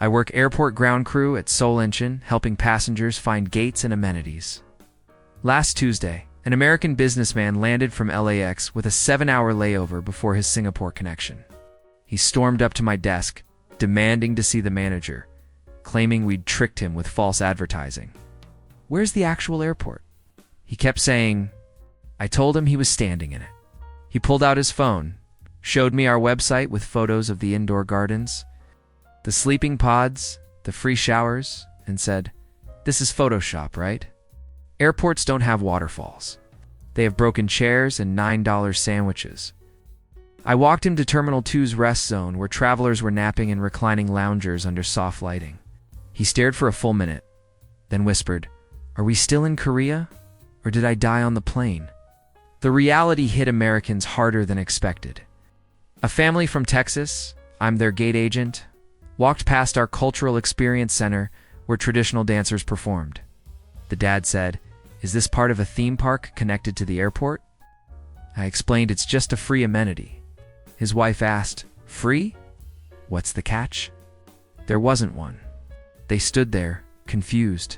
I work airport ground crew at Seoul Incheon, helping passengers find gates and amenities. Last Tuesday, an American businessman landed from LAX with a 7-hour layover before his Singapore connection. He stormed up to my desk, demanding to see the manager, claiming we'd tricked him with false advertising. "Where's the actual airport?" He kept saying. I told him he was standing in it. He pulled out his phone, showed me our website with photos of the indoor gardens, the sleeping pods, the free showers, and said, "This is Photoshop, right? Airports don't have waterfalls. They have broken chairs and $9 sandwiches." I walked him to Terminal 2's rest zone where travelers were napping in reclining loungers under soft lighting. He stared for a full minute, then whispered, "Are we still in Korea? Or did I die on the plane?" The reality hit Americans harder than expected. A family from Texas, I'm their gate agent, walked past our cultural experience center where traditional dancers performed. The dad said, "Is this part of a theme park connected to the airport?" I explained it's just a free amenity. His wife asked, "Free? What's the catch?" There wasn't one. They stood there, confused,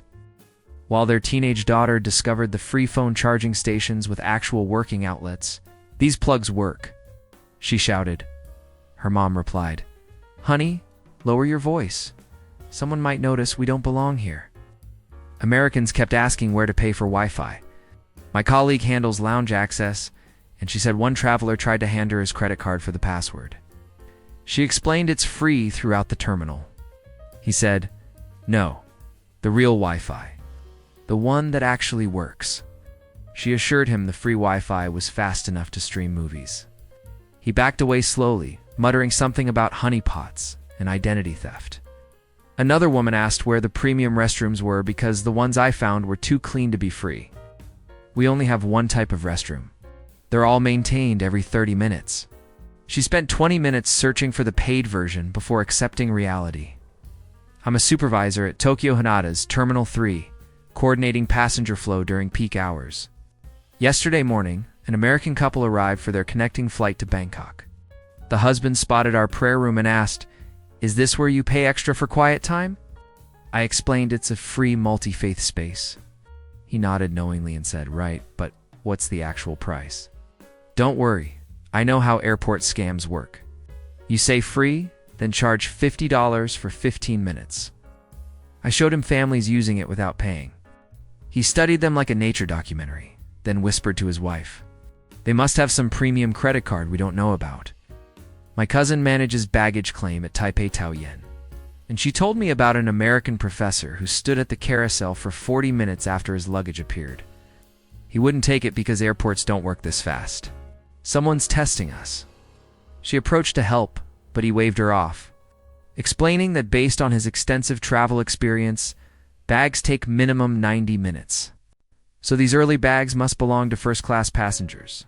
while their teenage daughter discovered the free phone charging stations with actual working outlets. "These plugs work," she shouted. Her mom replied, "Honey, lower your voice. Someone might notice we don't belong here." Americans kept asking where to pay for Wi-Fi. My colleague handles lounge access, and she said one traveler tried to hand her his credit card for the password. She explained it's free throughout the terminal. He said, "No, the real Wi-Fi. The one that actually works." She assured him the free Wi-Fi was fast enough to stream movies. He backed away slowly, muttering something about honeypots and identity theft. Another woman asked where the premium restrooms were because the ones I found were too clean to be free. "We only have one type of restroom. They're all maintained every 30 minutes. She spent 20 minutes searching for the paid version before accepting reality. I'm a supervisor at Tokyo Hanada's Terminal 3, coordinating passenger flow during peak hours. Yesterday morning, an American couple arrived for their connecting flight to Bangkok. The husband spotted our prayer room and asked, "Is this where you pay extra for quiet time?" I explained it's a free multi-faith space. He nodded knowingly and said, "Right, but what's the actual price?" "Don't worry, I know how airport scams work. You say free, then charge $50 for 15 minutes. I showed him families using it without paying. He studied them like a nature documentary, then whispered to his wife, "They must have some premium credit card we don't know about." My cousin manages baggage claim at Taipei Taoyuan, and she told me about an American professor who stood at the carousel for 40 minutes after his luggage appeared. He wouldn't take it because airports don't work this fast. "Someone's testing us." She approached to help, but he waved her off, explaining that based on his extensive travel experience, bags take minimum 90 minutes. So these early bags must belong to first-class passengers.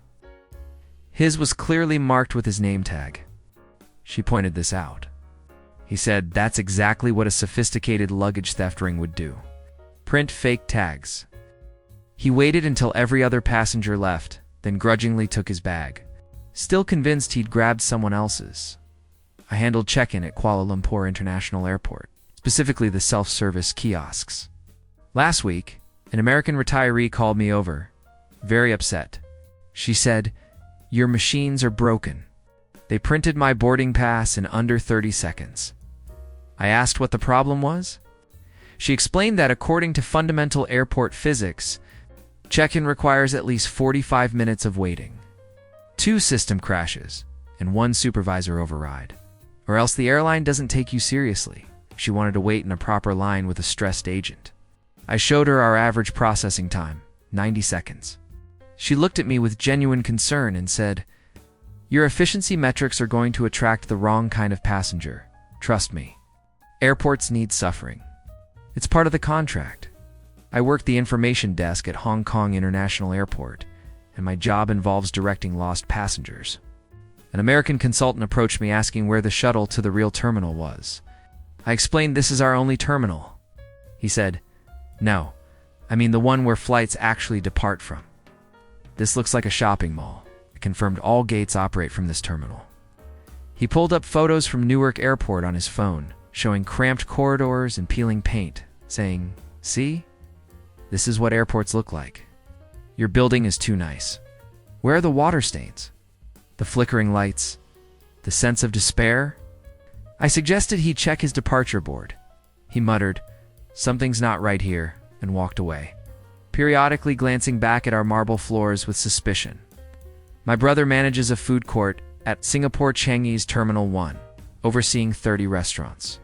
His was clearly marked with his name tag. She pointed this out. He said that's exactly what a sophisticated luggage theft ring would do. Print fake tags. He waited until every other passenger left, then grudgingly took his bag, still convinced he'd grabbed someone else's. I handled check-in at Kuala Lumpur International Airport, specifically the self-service kiosks. Last week, an American retiree called me over, very upset. She said, "Your machines are broken. They printed my boarding pass in under 30 seconds. I asked what the problem was. She explained that according to fundamental airport physics, check-in requires at least 45 minutes of waiting, 2 system crashes, and 1 supervisor override, or else the airline doesn't take you seriously. She wanted to wait in a proper line with a stressed agent. I showed her our average processing time, 90 seconds. She looked at me with genuine concern and said, "Your efficiency metrics are going to attract the wrong kind of passenger. Trust me. Airports need suffering. It's part of the contract. I work the information desk at Hong Kong International Airport, and my job involves directing lost passengers." An American consultant approached me asking where the shuttle to the real terminal was. I explained this is our only terminal. He said, "No, I mean the one where flights actually depart from. This looks like a shopping mall." I confirmed all gates operate from this terminal. He pulled up photos from Newark Airport on his phone, showing cramped corridors and peeling paint, saying, "See? This is what airports look like. Your building is too nice. Where are the water stains? The flickering lights? The sense of despair?" I suggested he check his departure board. He muttered, "Something's not right here," and walked away, periodically glancing back at our marble floors with suspicion. My brother manages a food court at Singapore Changi's Terminal 1, overseeing 30 restaurants.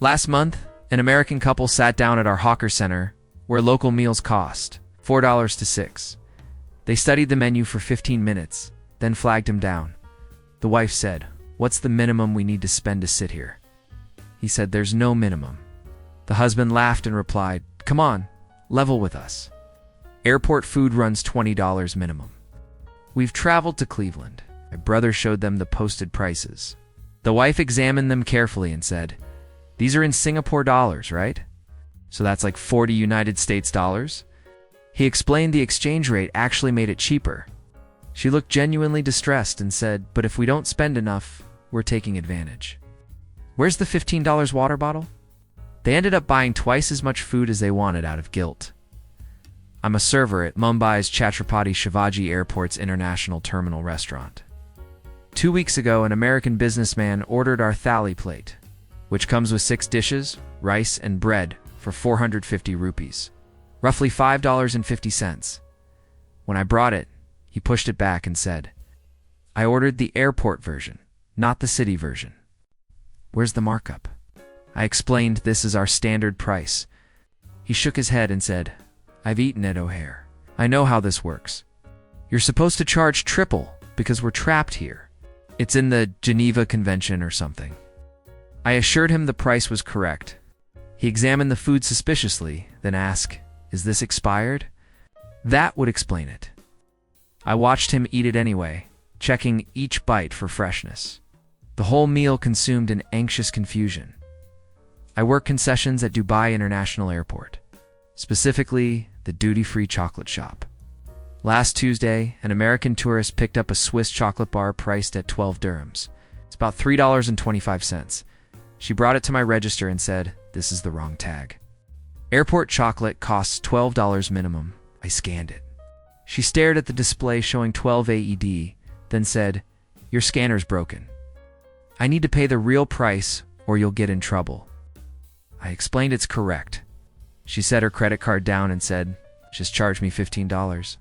Last month, an American couple sat down at our hawker center, where local meals cost $4 to $6. They studied the menu for 15 minutes, then flagged him down. The wife said, "What's the minimum we need to spend to sit here?" He said, "There's no minimum." The husband laughed and replied, "Come on, level with us. Airport food runs $20 minimum." We've traveled to Cleveland. My brother showed them the posted prices. The wife examined them carefully and said, "These are in Singapore dollars, right? So that's like 40 United States dollars?" He explained the exchange rate actually made it cheaper. She looked genuinely distressed and said, "But if we don't spend enough, we're taking advantage." "Where's the $15 water bottle?" They ended up buying twice as much food as they wanted out of guilt. I'm a server at Mumbai's Chhatrapati Shivaji Airport's International Terminal restaurant. 2 weeks ago, an American businessman ordered our thali plate, which comes with 6 dishes, rice, and bread for 450 rupees, roughly $5.50. When I brought it, he pushed it back and said, "I ordered the airport version, not the city version. Where's the markup?" I explained this is our standard price. He shook his head and said, "I've eaten at O'Hare. I know how this works. You're supposed to charge triple because we're trapped here. It's in the Geneva Convention or something." I assured him the price was correct. He examined the food suspiciously, then asked, "Is this expired?" That would explain it. I watched him eat it anyway, checking each bite for freshness. The whole meal consumed in anxious confusion. I work concessions at Dubai International Airport, specifically the duty-free chocolate shop. Last Tuesday, an American tourist picked up a Swiss chocolate bar priced at 12 dirhams. It's about $3.25. She brought it to my register and said, "This is the wrong tag. Airport chocolate costs $12 minimum." I scanned it. She stared at the display showing 12 AED, then said, "Your scanner's broken. I need to pay the real price or you'll get in trouble." I explained it's correct. She set her credit card down and said, "Just charge me $15.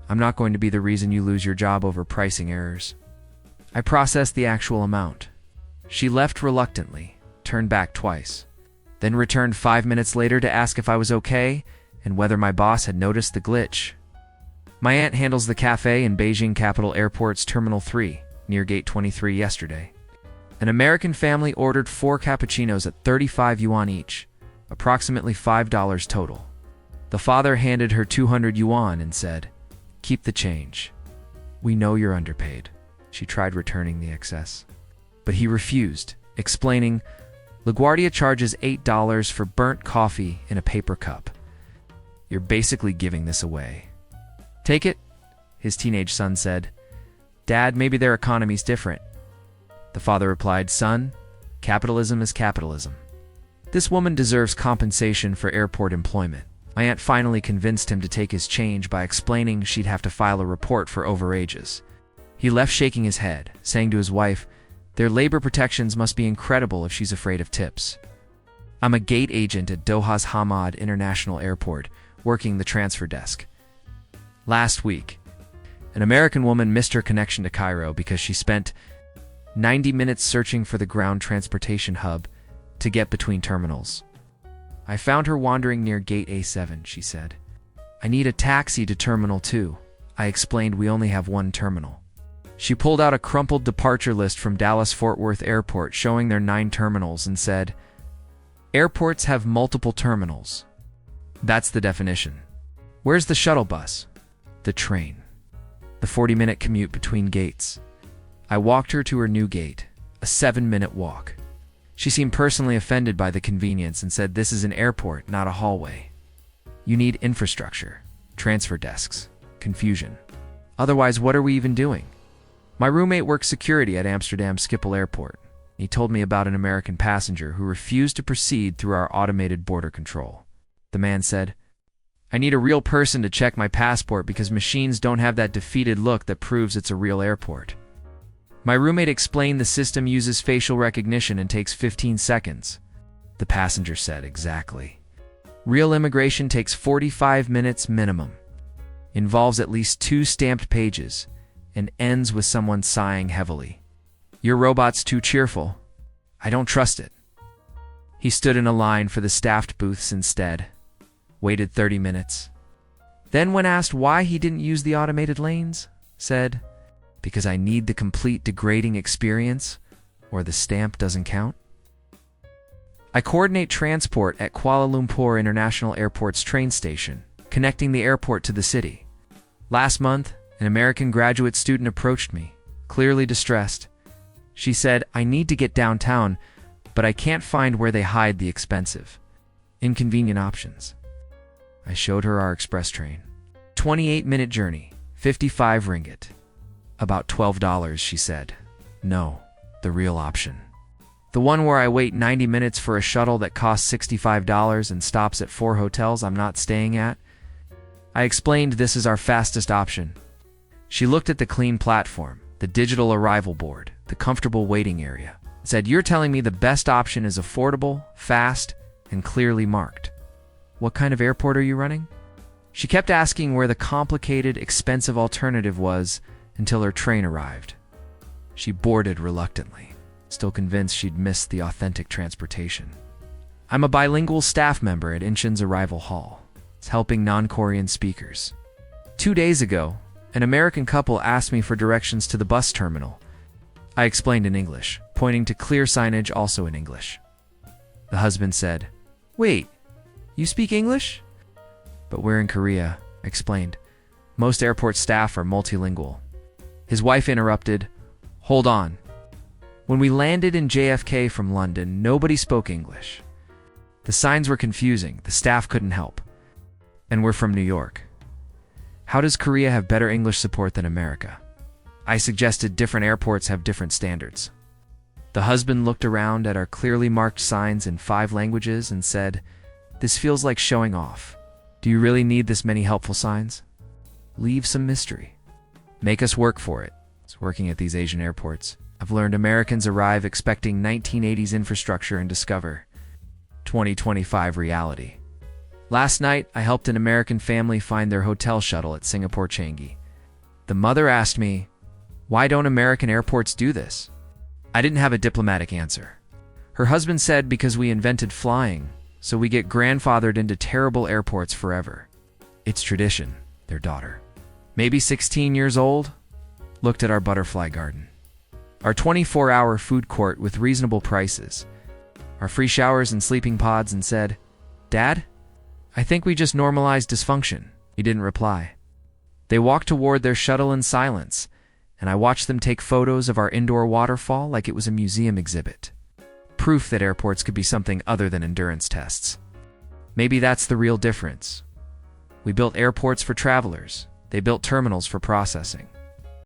I'm not going to be the reason you lose your job over pricing errors." I processed the actual amount. She left reluctantly, turned back twice, then returned 5 minutes later to ask if I was okay and whether my boss had noticed the glitch. My aunt handles the cafe in Beijing Capital Airport's Terminal 3, near Gate 23 yesterday. An American family ordered 4 cappuccinos at 35 yuan each, approximately $5 total. The father handed her 200 yuan and said, "Keep the change. We know you're underpaid." She tried returning the excess, but he refused, explaining, "LaGuardia charges $8 for burnt coffee in a paper cup. You're basically giving this away." "Take it," his teenage son said. "Dad, maybe their economy's different." The father replied, "Son, capitalism is capitalism. This woman deserves compensation for airport employment." My aunt finally convinced him to take his change by explaining she'd have to file a report for overages. He left shaking his head, saying to his wife, "Their labor protections must be incredible if she's afraid of tips." I'm a gate agent at Doha's Hamad International Airport, working the transfer desk. Last week, an American woman missed her connection to Cairo because she spent 90 minutes searching for the ground transportation hub to get between terminals. "I found her wandering near Gate A7, she said. "I need a taxi to Terminal 2. I explained we only have one terminal. She pulled out a crumpled departure list from Dallas-Fort Worth Airport showing their 9 terminals and said, "Airports have multiple terminals. That's the definition. Where's the shuttle bus? The train. The 40-minute commute between gates." I walked her to her new gate, a 7-minute walk. She seemed personally offended by the convenience and said this is an airport, not a hallway. You need infrastructure, transfer desks, confusion. Otherwise, what are we even doing? My roommate works security at Amsterdam Schiphol Airport. He told me about an American passenger who refused to proceed through our automated border control. The man said, "I need a real person to check my passport because machines don't have that defeated look that proves it's a real airport." My roommate explained the system uses facial recognition and takes 15 seconds. The passenger said, "Exactly. Real immigration takes 45 minutes minimum, involves at least 2 stamped pages, and ends with someone sighing heavily. Your robot's too cheerful. I don't trust it." He stood in a line for the staffed booths instead, waited 30 minutes. Then when asked why he didn't use the automated lanes, said, "Because I need the complete degrading experience, or the stamp doesn't count." I coordinate transport at Kuala Lumpur International Airport's train station, connecting the airport to the city. Last month, an American graduate student approached me, clearly distressed. She said, "I need to get downtown, but I can't find where they hide the expensive, inconvenient options." I showed her our express train. 28-minute journey, 55 ringgit. About $12, she said. No, the real option. The one where I wait 90 minutes for a shuttle that costs $65 and stops at 4 hotels I'm not staying at. I explained this is our fastest option. She looked at the clean platform, the digital arrival board, the comfortable waiting area, and said, "You're telling me the best option is affordable, fast, and clearly marked. What kind of airport are you running?" She kept asking where the complicated, expensive alternative was until her train arrived. She boarded reluctantly, still convinced she'd missed the authentic transportation. I'm a bilingual staff member at Incheon's Arrival Hall. It's helping non-Korean speakers. 2 days ago, an American couple asked me for directions to the bus terminal. I explained in English, pointing to clear signage also in English. The husband said, "Wait, you speak English?" "But we're in Korea," I explained. "Most airport staff are multilingual." His wife interrupted, "Hold on. When we landed in JFK from London, nobody spoke English. The signs were confusing, the staff couldn't help. And we're from New York. How does Korea have better English support than America?" I suggested different airports have different standards. The husband looked around at our clearly marked signs in 5 languages and said, "This feels like showing off. Do you really need this many helpful signs? Leave some mystery. Make us work for it." It's working at these Asian airports. I've learned Americans arrive expecting 1980s infrastructure and discover 2025 reality. Last night, I helped an American family find their hotel shuttle at Singapore Changi. The mother asked me, "Why don't American airports do this?" I didn't have a diplomatic answer. Her husband said because we invented flying, so we get grandfathered into terrible airports forever. It's tradition, their daughter, maybe 16 years old, looked at our butterfly garden. Our 24-hour food court with reasonable prices, our free showers and sleeping pods, and said, "Dad, I think we just normalized dysfunction." He didn't reply. They walked toward their shuttle in silence, and I watched them take photos of our indoor waterfall like it was a museum exhibit. Proof that airports could be something other than endurance tests. Maybe that's the real difference. We built airports for travelers. They built terminals for processing.